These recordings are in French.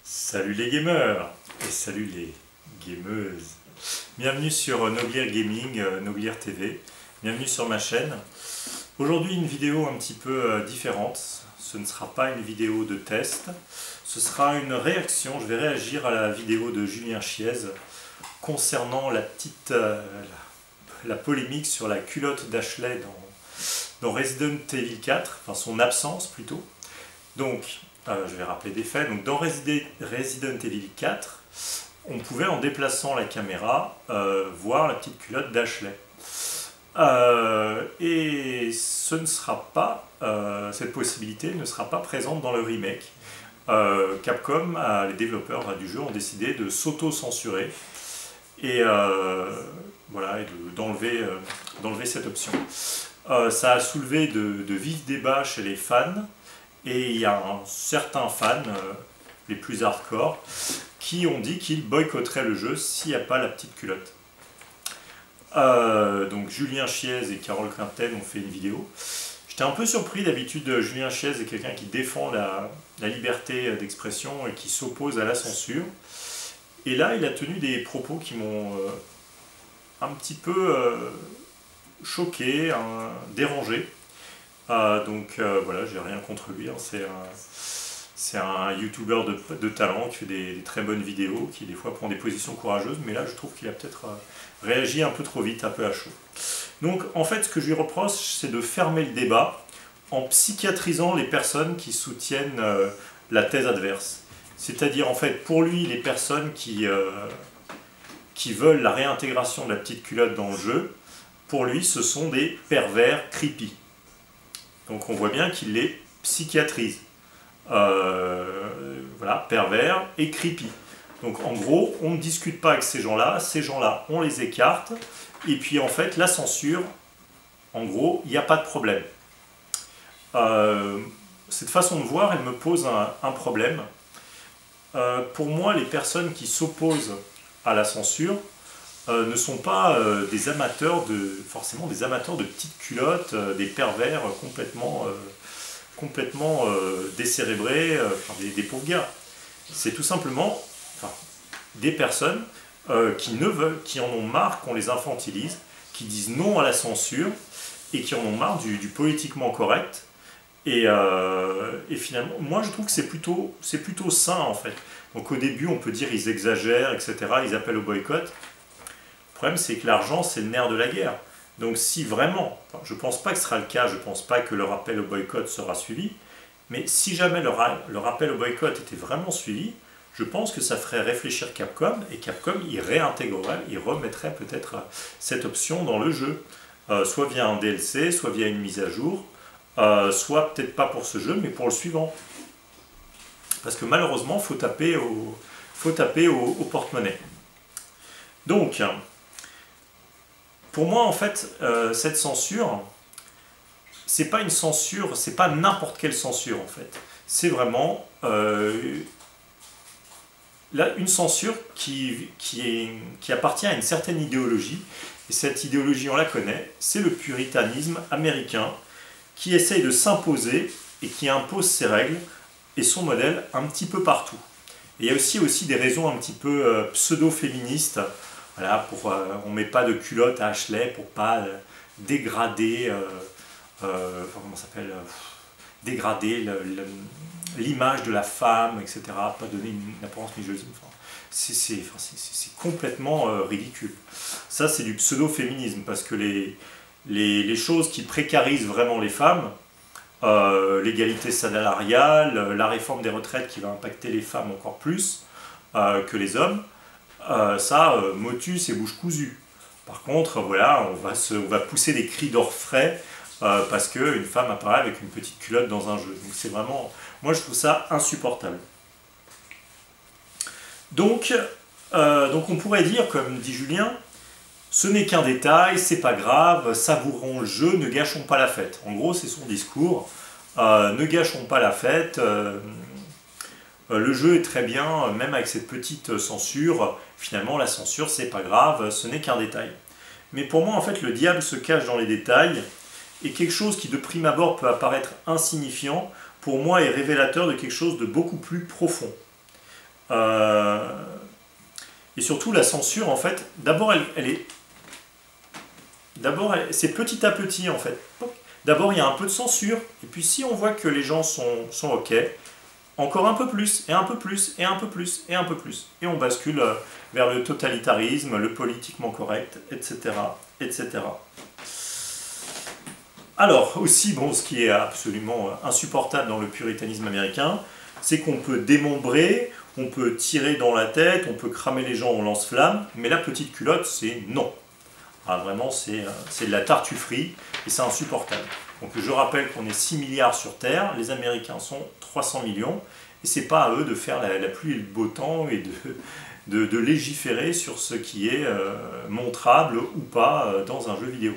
Salut les gamers et salut les gameuses. Bienvenue sur Noglier Gaming, Noglier TV. Bienvenue sur ma chaîne. Aujourd'hui une vidéo un petit peu différente. Ce ne sera pas une vidéo de test. Ce sera une réaction. Je vais réagir à la vidéo de Julien Chiez concernant la polémique sur la culotte d'Ashley dans Resident Evil 4, enfin son absence plutôt. Donc, je vais rappeler des faits. Donc, dans Resident Evil 4, on pouvait, en déplaçant la caméra, voir la petite culotte d'Ashley. Et ce ne sera pas, cette possibilité ne sera pas présente dans le remake. Capcom, les développeurs du jeu, ont décidé de s'auto-censurer et voilà, et d'enlever cette option. Ça a soulevé de vifs débats chez les fans. Et il y a certains fans, les plus hardcore, qui ont dit qu'ils boycotteraient le jeu s'il n'y a pas la petite culotte. Donc Julien Chiez et Carole Quinten ont fait une vidéo. J'étais un peu surpris. D'habitude, Julien Chiez est quelqu'un qui défend la liberté d'expression et qui s'oppose à la censure. Et là, il a tenu des propos qui m'ont un petit peu choqué, dérangé. Voilà, j'ai rien contre lui, hein. C'est un youtubeur de talent qui fait des très bonnes vidéos, qui des fois prend des positions courageuses, mais là je trouve qu'il a peut-être réagi un peu trop vite, un peu à chaud. Donc en fait ce que je lui reproche, c'est de fermer le débat en psychiatrisant les personnes qui soutiennent la thèse adverse. C'est-à-dire en fait pour lui les personnes qui veulent la réintégration de la petite culotte dans le jeu, pour lui ce sont des pervers creepy. Donc on voit bien qu'il les psychiatrise. Voilà, pervers et creepy. Donc en gros, on ne discute pas avec ces gens-là, on les écarte, et puis en fait, la censure, en gros, il n'y a pas de problème. Cette façon de voir, elle me pose un problème. Pour moi, les personnes qui s'opposent à la censure ne sont pas forcément des amateurs de petites culottes, des pervers complètement décérébrés, des pauvres gars. C'est tout simplement des personnes qui en ont marre qu'on les infantilise, qui disent non à la censure et qui en ont marre du politiquement correct. Et finalement, moi je trouve que c'est plutôt sain en fait. Donc au début on peut dire ils exagèrent, etc., ils appellent au boycott. Le problème, c'est que l'argent, c'est le nerf de la guerre. Donc si vraiment, je ne pense pas que ce sera le cas, je ne pense pas que leur appel au boycott sera suivi, mais si jamais leur appel au boycott était vraiment suivi, je pense que ça ferait réfléchir Capcom, et Capcom, il réintégrerait, il remettrait peut-être cette option dans le jeu, soit via un DLC, soit via une mise à jour, soit peut-être pas pour ce jeu, mais pour le suivant. Parce que malheureusement, il faut taper au porte-monnaie. Donc, pour moi, en fait, cette censure, c'est pas une censure, c'est pas n'importe quelle censure, en fait. C'est vraiment une censure qui appartient à une certaine idéologie, et cette idéologie, on la connaît, c'est le puritanisme américain, qui essaye de s'imposer et qui impose ses règles et son modèle un petit peu partout. Et il y a aussi des raisons un petit peu pseudo-féministes. Voilà, on ne met pas de culotte à Ashley pour pas dégrader, comment ça s'appelle, dégrader l'image de la femme, etc. Pas donner une apparence misogyne. C'est complètement ridicule. Ça, c'est du pseudo-féminisme, parce que les choses qui précarisent vraiment les femmes, l'égalité salariale, la réforme des retraites qui va impacter les femmes encore plus que les hommes, motus et bouche cousue. Par contre, voilà, on va pousser des cris d'orfraie parce qu'une femme apparaît avec une petite culotte dans un jeu. Donc c'est vraiment, moi je trouve ça insupportable. Donc on pourrait dire, comme dit Julien, ce n'est qu'un détail, c'est pas grave, savourons le jeu, ne gâchons pas la fête. En gros, c'est son discours. Ne gâchons pas la fête. Le jeu est très bien, même avec cette petite censure. Finalement, la censure, c'est pas grave, ce n'est qu'un détail. Mais pour moi, en fait, le diable se cache dans les détails, et quelque chose qui, de prime abord, peut apparaître insignifiant, pour moi, est révélateur de quelque chose de beaucoup plus profond. Et surtout, la censure, en fait, d'abord, c'est petit à petit, en fait. D'abord, il y a un peu de censure, et puis si on voit que les gens sont OK, encore un peu plus, et un peu plus, et un peu plus, et un peu plus. Et on bascule vers le totalitarisme, le politiquement correct, etc., etc. Alors, aussi, bon, ce qui est absolument insupportable dans le puritanisme américain, c'est qu'on peut démembrer, on peut tirer dans la tête, on peut cramer les gens au lance-flamme, mais la petite culotte, c'est non. Ah, vraiment, c'est de la tartufferie, et c'est insupportable. Donc je rappelle qu'on est 6 milliards sur Terre, les Américains sont 300 millions, et c'est pas à eux de faire la pluie et le beau temps et de légiférer sur ce qui est montrable ou pas dans un jeu vidéo.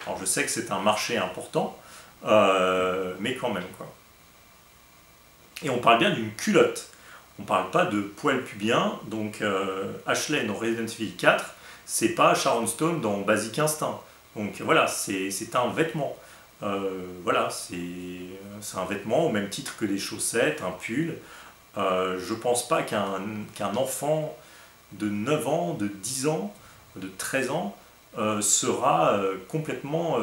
Alors je sais que c'est un marché important, mais quand même, quoi. Et on parle bien d'une culotte. On parle pas de poils pubiens, donc Ashley dans Resident Evil 4, c'est pas Sharon Stone dans Basic Instinct. Donc voilà, c'est un vêtement. Voilà, c'est un vêtement au même titre que des chaussettes, un pull. Je pense pas qu'un enfant de 9 ans, de 10 ans, de 13 ans sera complètement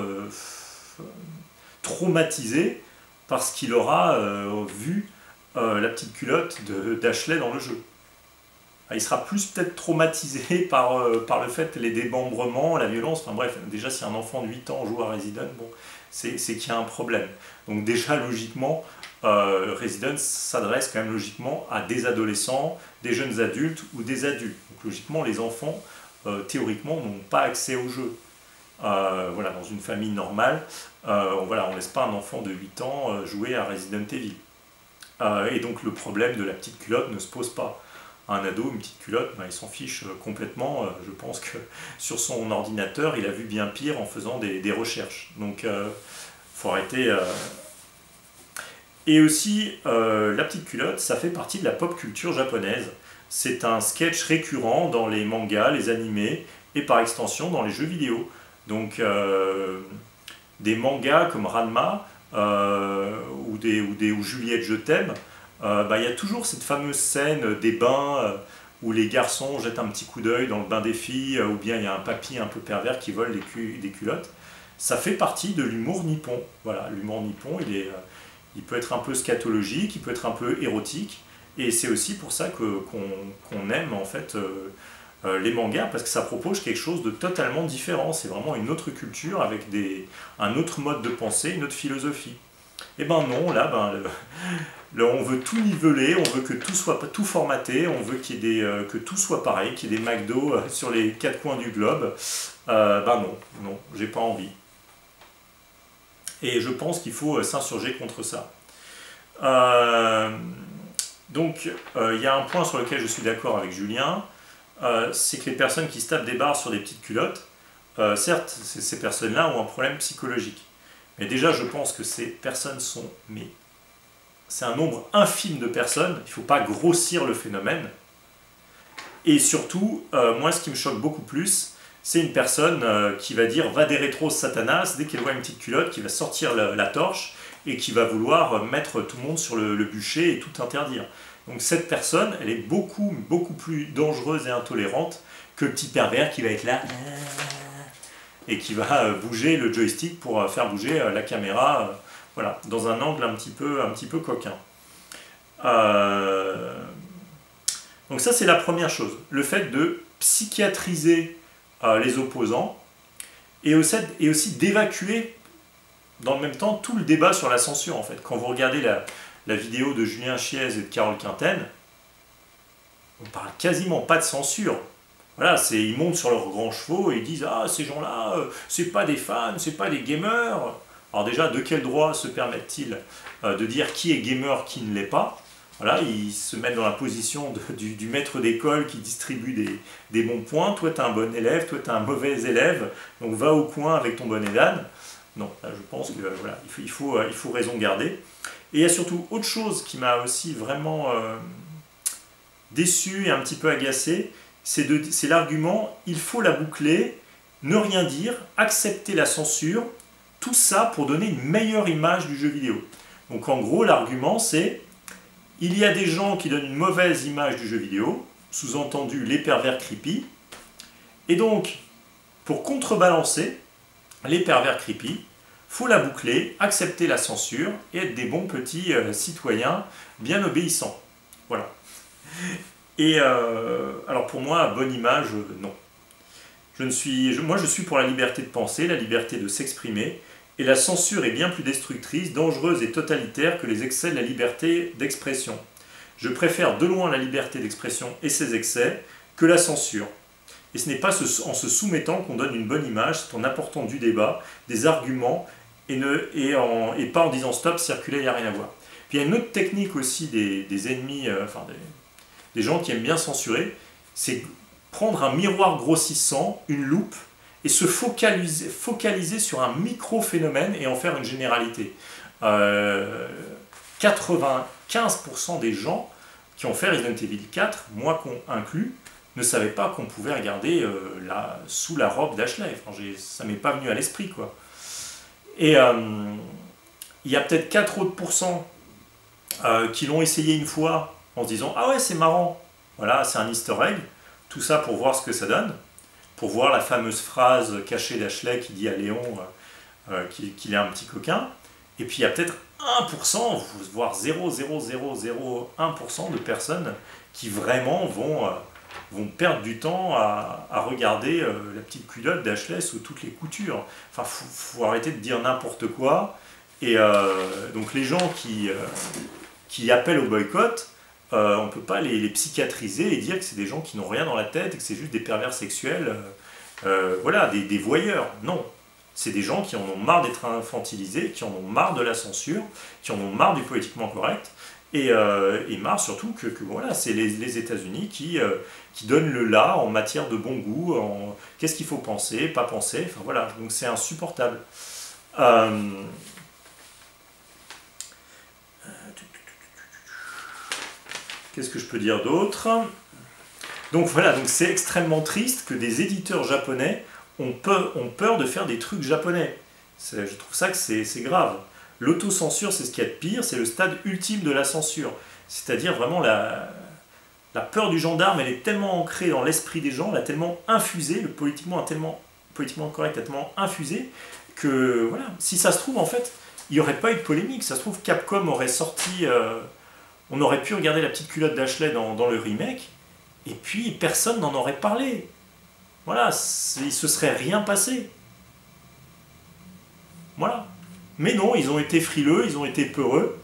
traumatisé parce qu'il aura vu la petite culotte d'Ashley dans le jeu. Il sera plus peut-être traumatisé par le fait, les démembrements, la violence, enfin bref, déjà si un enfant de 8 ans joue à Resident, bon, c'est qu'il y a un problème. Donc déjà logiquement, Resident s'adresse quand même logiquement à des adolescents, des jeunes adultes ou des adultes. Donc logiquement, les enfants, théoriquement, n'ont pas accès au jeu. Voilà, dans une famille normale, voilà, on ne laisse pas un enfant de 8 ans jouer à Resident Evil. Et donc le problème de la petite culotte ne se pose pas. Un ado, une petite culotte, il s'en fiche complètement. Je pense que sur son ordinateur, il a vu bien pire en faisant des recherches. Donc, faut arrêter. Et aussi, la petite culotte, ça fait partie de la pop culture japonaise. C'est un sketch récurrent dans les mangas, les animés, et par extension dans les jeux vidéo. Donc, des mangas comme Ranma, ou Juliette je t'aime, il y a toujours cette fameuse scène des bains où les garçons jettent un petit coup d'œil dans le bain des filles, ou bien il y a un papy un peu pervers qui vole des culottes. Ça fait partie de l'humour nippon. Voilà, l'humour nippon, il peut être un peu scatologique, il peut être un peu érotique, et c'est aussi pour ça qu'on aime en fait les mangas, parce que ça propose quelque chose de totalement différent. C'est vraiment une autre culture avec un autre mode de pensée, une autre philosophie. Et ben non, là, on veut tout niveler, on veut que tout soit tout formaté, on veut que tout soit pareil, qu'il y ait des McDo sur les 4 coins du globe. Non, j'ai pas envie. Et je pense qu'il faut s'insurger contre ça. Donc, il y a un point sur lequel je suis d'accord avec Julien, c'est que les personnes qui se tapent des barres sur des petites culottes, certes, ces personnes-là ont un problème psychologique. Mais déjà, je pense que ces personnes sont... Mais c'est un nombre infime de personnes, il ne faut pas grossir le phénomène. Et surtout, moi, ce qui me choque beaucoup plus, c'est une personne qui va dire « va des rétros Satanas » dès qu'elle voit une petite culotte, qui va sortir la torche et qui va vouloir mettre tout le monde sur le bûcher et tout interdire. Donc cette personne, elle est beaucoup, beaucoup plus dangereuse et intolérante que le petit pervers qui va être là et qui va bouger le joystick pour faire bouger la caméra, voilà, dans un angle un petit peu coquin. Donc ça, c'est la première chose, le fait de psychiatriser les opposants et aussi d'évacuer dans le même temps tout le débat sur la censure, en fait. Quand vous regardez la vidéo de Julien Chiez et de Carole Quinten, on parle quasiment pas de censure. Voilà, ils montent sur leurs grands chevaux et ils disent « Ah, ces gens-là, c'est pas des fans, c'est pas des gamers ». Alors déjà, de quel droit se permettent-ils de dire qui est gamer, qui ne l'est pas? Voilà, ils se mettent dans la position du maître d'école qui distribue des bons points. Toi, tu es un bon élève, toi, tu es un mauvais élève, donc va au coin avec ton bonnet d'âne. Non, là, je pense que voilà, il faut raison garder. Et il y a surtout autre chose qui m'a aussi vraiment déçu et un petit peu agacé, c'est l'argument « il faut la boucler, ne rien dire, accepter la censure », tout ça pour donner une meilleure image du jeu vidéo. Donc en gros, l'argument c'est « Il y a des gens qui donnent une mauvaise image du jeu vidéo, sous-entendu les pervers creepy. Et donc, pour contrebalancer les pervers creepy, faut la boucler, accepter la censure et être des bons petits citoyens bien obéissants. Voilà. Et alors pour moi, bonne image, non. Moi je suis pour la liberté de penser, la liberté de s'exprimer, et la censure est bien plus destructrice, dangereuse et totalitaire que les excès de la liberté d'expression. Je préfère de loin la liberté d'expression et ses excès que la censure. Et ce n'est pas en se soumettant qu'on donne une bonne image, c'est en apportant du débat, des arguments, et pas en disant stop, circuler, il n'y a rien à voir. Puis il y a une autre technique aussi des ennemis, des gens qui aiment bien censurer, c'est prendre un miroir grossissant, une loupe, et se focaliser sur un micro-phénomène et en faire une généralité. 95% des gens qui ont fait Resident Evil 4, moi inclus, ne savaient pas qu'on pouvait regarder sous la robe d'Ashley. Enfin, ça m'est pas venu à l'esprit, quoi. Et il y a peut-être 4 autres pourcents qui l'ont essayé une fois en se disant « Ah ouais, c'est marrant, voilà, c'est un easter egg », tout ça pour voir ce que ça donne, pour voir la fameuse phrase cachée d'Ashley qui dit à Léon qu'il est un petit coquin. Et puis il y a peut-être 1%, voire 0,0001% de personnes qui vraiment vont perdre du temps à regarder la petite culotte d'Ashley sous toutes les coutures. Enfin, faut arrêter de dire n'importe quoi. Et donc les gens qui appellent au boycott, on ne peut pas les psychiatriser et dire que c'est des gens qui n'ont rien dans la tête et que c'est juste des pervers sexuels, voilà, des voyeurs. Non, c'est des gens qui en ont marre d'être infantilisés, qui en ont marre de la censure, qui en ont marre du politiquement correct, et marre surtout que voilà, c'est les États-Unis qui donnent le là en matière de bon goût, en qu'est-ce qu'il faut penser, pas penser, enfin voilà, donc c'est insupportable. Qu'est-ce que je peux dire d'autre? Donc voilà, donc c'est extrêmement triste que des éditeurs japonais ont peur de faire des trucs japonais. Je trouve ça que c'est grave. L'autocensure, c'est ce qu'il y a de pire, c'est le stade ultime de la censure. C'est-à-dire vraiment la peur du gendarme, elle est tellement ancrée dans l'esprit des gens, elle a tellement infusé, le politiquement correct a tellement infusé, que voilà, si ça se trouve en fait, il n'y aurait pas eu de polémique. Ça se trouve, Capcom aurait sorti... on aurait pu regarder la petite culotte d'Ashley dans le remake, et puis personne n'en aurait parlé. Voilà, il se serait rien passé. Voilà. Mais non, ils ont été frileux, ils ont été peureux,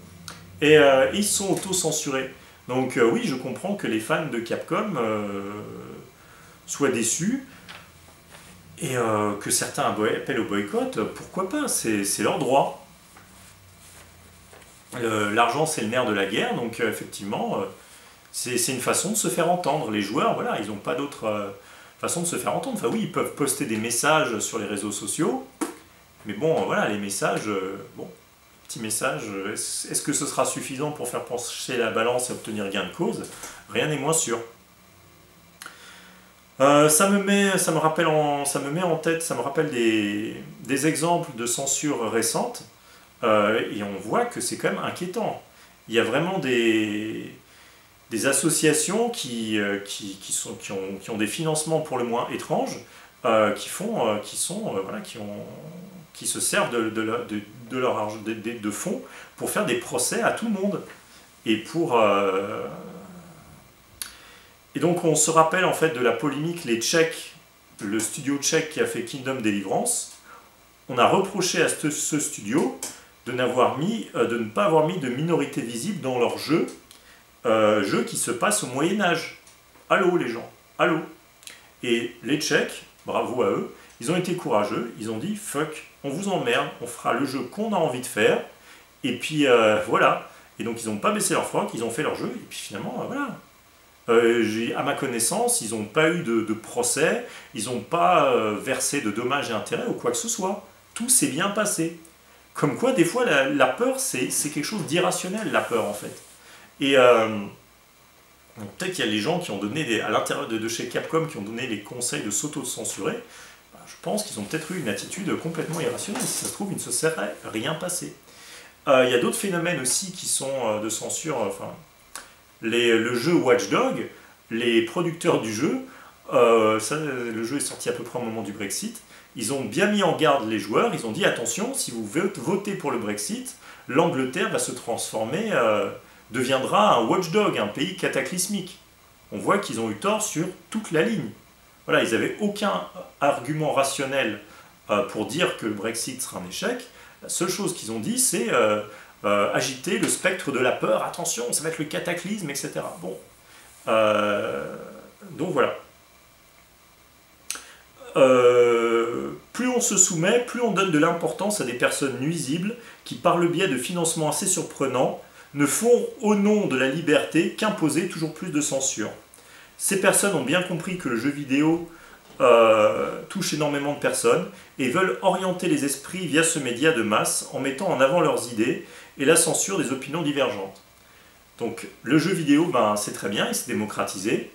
et ils se sont auto-censurés. Donc oui, je comprends que les fans de Capcom soient déçus, et que certains appellent au boycott, pourquoi pas, c'est leur droit. L'argent, c'est le nerf de la guerre, donc effectivement, c'est une façon de se faire entendre. Les joueurs, voilà, ils n'ont pas d'autre façon de se faire entendre. Enfin oui, ils peuvent poster des messages sur les réseaux sociaux, mais bon, voilà, les messages, bon, petits messages, est-ce que ce sera suffisant pour faire pencher la balance et obtenir gain de cause? Rien n'est moins sûr. Ça me rappelle des exemples de censure récente. Et on voit que c'est quand même inquiétant. Il y a vraiment des associations qui ont des financements pour le moins étranges, qui se servent de leur argent, de fonds pour faire des procès à tout le monde. Et donc on se rappelle en fait de la polémique, les Tchèques, le studio tchèque qui a fait Kingdom Deliverance. On a reproché à ce studio de ne pas avoir mis de minorité visible dans leur jeu qui se passe au Moyen-Âge. Allô les gens, allô. Et les Tchèques, bravo à eux, ils ont été courageux, ils ont dit fuck, on vous emmerde, on fera le jeu qu'on a envie de faire, et puis voilà. Et donc ils n'ont pas baissé leur froc, ils ont fait leur jeu, et puis finalement, voilà. À ma connaissance, ils n'ont pas eu de procès, ils n'ont pas versé de dommages et intérêts ou quoi que ce soit. Tout s'est bien passé. Comme quoi, des fois, la peur, c'est quelque chose d'irrationnel, la peur, en fait. Et peut-être qu'il y a les gens qui ont donné, à l'intérieur de chez Capcom, qui ont donné les conseils de s'auto-censurer. Je pense qu'ils ont peut-être eu une attitude complètement irrationnelle. Si ça se trouve, il ne se serait rien passé. Il y a d'autres phénomènes aussi qui sont de censure, enfin, le jeu Watch Dogs, les producteurs du jeu, le jeu est sorti à peu près au moment du Brexit, ils ont bien mis en garde les joueurs, ils ont dit attention, si vous votez pour le Brexit, l'Angleterre va se transformer, deviendra un watchdog, un pays cataclysmique. On voit qu'ils ont eu tort sur toute la ligne. Voilà, ils n'avaient aucun argument rationnel pour dire que le Brexit sera un échec. La seule chose qu'ils ont dit, c'est agiter le spectre de la peur, attention, ça va être le cataclysme, etc. Bon. Donc voilà. Plus on se soumet, plus on donne de l'importance à des personnes nuisibles qui, par le biais de financements assez surprenants, ne font au nom de la liberté qu'imposer toujours plus de censure. Ces personnes ont bien compris que le jeu vidéo touche énormément de personnes et veulent orienter les esprits via ce média de masse en mettant en avant leurs idées et la censure des opinions divergentes. Donc le jeu vidéo, ben, c'est très bien, il s'est démocratisé.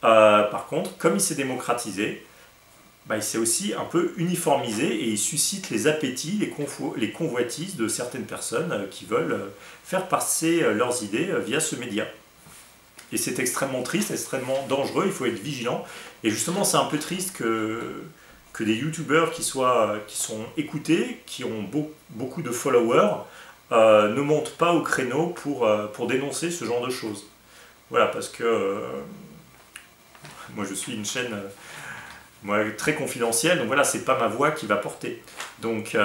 Par contre, comme il s'est démocratisé, bah, il s'est aussi un peu uniformisé et il suscite les appétits, les convoitises de certaines personnes qui veulent faire passer leurs idées via ce média. Et c'est extrêmement triste, extrêmement dangereux, il faut être vigilant. Et justement, c'est un peu triste que des youtubeurs qui sont écoutés, qui ont beaucoup de followers, ne montent pas au créneau pour dénoncer ce genre de choses. Voilà, parce que moi je suis une chaîne... très confidentiel, donc voilà, c'est pas ma voix qui va porter. Donc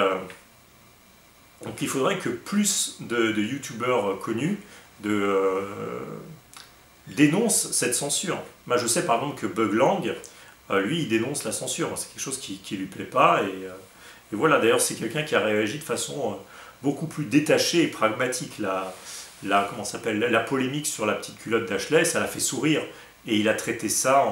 il faudrait que plus de youtubeurs connus dénoncent cette censure. Moi, je sais par exemple que Buglang, lui, il dénonce la censure. C'est quelque chose qui lui plaît pas. Et voilà, d'ailleurs, c'est quelqu'un qui a réagi de façon beaucoup plus détachée et pragmatique. Comment s'appelle, la polémique sur la petite culotte d'Ashley, ça l'a fait sourire. Et il a traité ça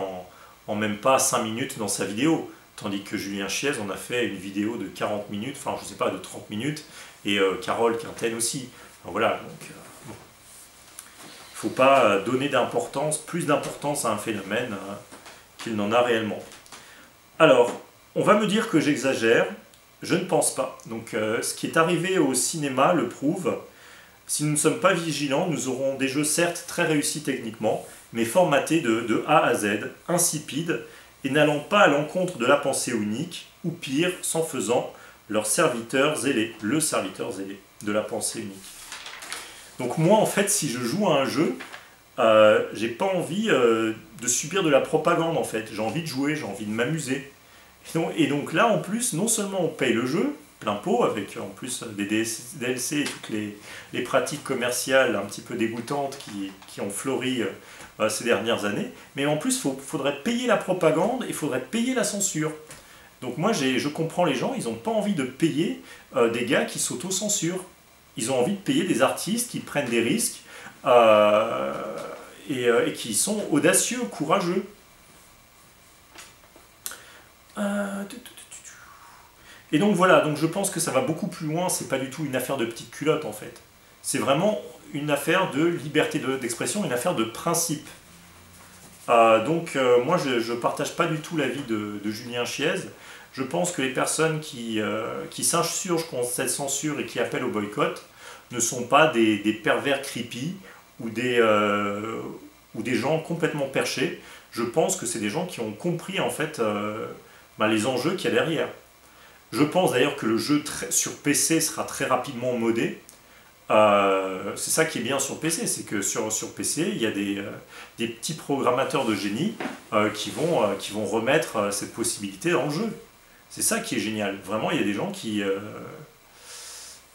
en même pas 5 minutes dans sa vidéo. Tandis que Julien Chiez, on a fait une vidéo de 40 minutes, enfin je sais pas, de 30 minutes, et Carole Quinten aussi. Enfin, voilà, donc bon. Il ne faut pas donner plus d'importance à un phénomène qu'il n'en a réellement. Alors, on va me dire que j'exagère, je ne pense pas. Donc ce qui est arrivé au cinéma le prouve. Si nous ne sommes pas vigilants, nous aurons des jeux certes très réussis techniquement, mais formatés de A à Z, insipides, et n'allant pas à l'encontre de la pensée unique, ou pire, s'en faisant le serviteur zélé de la pensée unique. Donc moi, en fait, si je joue à un jeu, j'ai pas envie de subir de la propagande, en fait. J'ai envie de jouer, j'ai envie de m'amuser. Et donc là, en plus, non seulement on paye le jeu, plein pot, avec en plus des DLC et toutes les pratiques commerciales un petit peu dégoûtantes qui ont fleuri ces dernières années, mais en plus il faudrait payer la propagande et il faudrait payer la censure. Donc moi je comprends les gens, ils n'ont pas envie de payer des gars qui s'auto-censurent. Ils ont envie de payer des artistes qui prennent des risques et qui sont audacieux, courageux. Et donc voilà, donc je pense que ça va beaucoup plus loin, c'est pas du tout une affaire de petite culotte en fait. C'est vraiment une affaire de liberté d'expression, une affaire de principe. Moi je partage pas du tout l'avis de Julien Chiez. Je pense que les personnes qui s'insurgent contre cette censure et qui appellent au boycott ne sont pas des pervers creepy ou des gens complètement perchés. Je pense que c'est des gens qui ont compris en fait les enjeux qu'il y a derrière. Je pense d'ailleurs que le jeu sur PC sera très rapidement modé. C'est ça qui est bien sur PC, c'est que sur PC, il y a des petits programmateurs de génie qui vont remettre cette possibilité dans le jeu. C'est ça qui est génial. Vraiment, il y a des gens qui...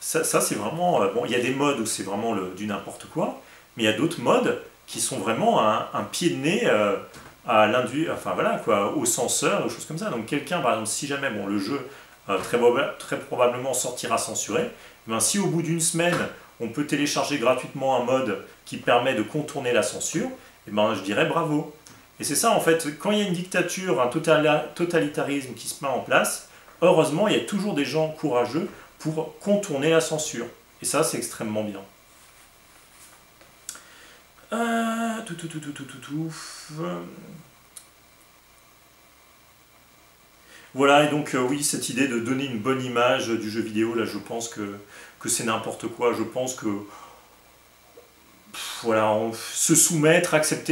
ça c'est vraiment... bon, il y a des modes où c'est vraiment du n'importe quoi, mais il y a d'autres modes qui sont vraiment un pied de nez à enfin voilà, quoi, au censeur, aux choses comme ça. Donc quelqu'un, par exemple, si jamais le jeu très probablement sortira censuré, ben, si au bout d'une semaine on peut télécharger gratuitement un mode qui permet de contourner la censure, eh ben, je dirais bravo. Et c'est ça en fait, quand il y a une dictature, un totalitarisme qui se met en place, heureusement il y a toujours des gens courageux pour contourner la censure. Et ça c'est extrêmement bien. Voilà, et donc oui, cette idée de donner une bonne image du jeu vidéo, là je pense que c'est n'importe quoi. Je pense que voilà, se soumettre, accepter